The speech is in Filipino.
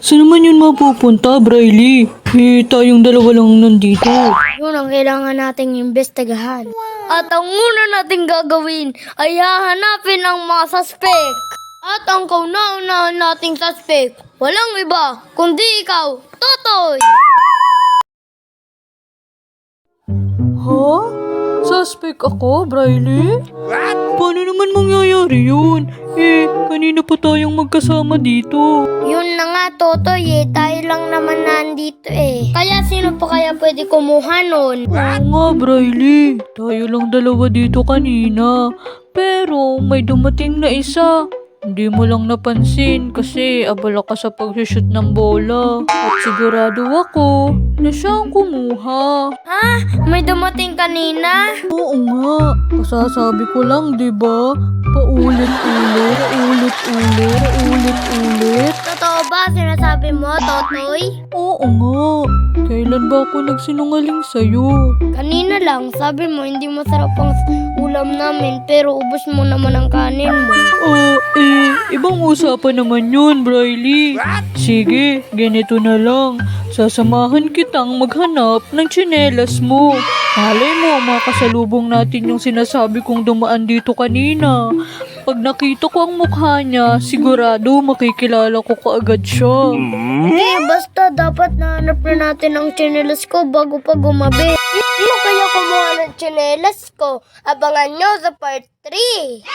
Saan naman yun mapupunta, Briley? Tayong dalawa lang nandito. Yun ang kailangan nating imbestigahan. At ang una nating gagawin ay hahanapin ang mga suspect. At ang kauna-unahan nating suspect, walang iba, kundi ikaw, Totoy! Ha? Suspect ako, Briley? Paano naman mangyayari yun? Kanina pa tayong magkasama dito. Yun na nga, Totoy tayo lang naman nandito Kaya sino pa kaya pwede kumuha nun? Oo nga, Briley. Tayo lang dalawa dito kanina. Pero may dumating na isa. Hindi mo lang napansin kasi abala ka sa pag-shoot ng bola. At sigurado ako na siya ang kumuha. Ha? May dumating kanina? Oo nga. Kasasabi ko lang, di ba? Paulit-ulit, ulit-ulit. Totoo ba sinasabi mo, Totoy? Oo nga. Kailan ba ako nagsinungaling sa'yo? Kanina lang, sabi mo hindi masarap ang ulam namin pero ubos mo naman ang kanin mo. Ibang usapan naman yun, Briley. Sige, ganito na lang. Sasamahan kitang maghanap ng tsinelas mo. Malay mo, makasalubong natin yung sinasabi kong dumaan dito kanina. Pag nakita ko ang mukha niya, sigurado makikilala ko kaagad siya. Basta dapat nahanap na natin ang tsinelas ko bago pa gumabi. Sino kaya kumuha ng tsinelas ko? Abangan nyo sa part 3.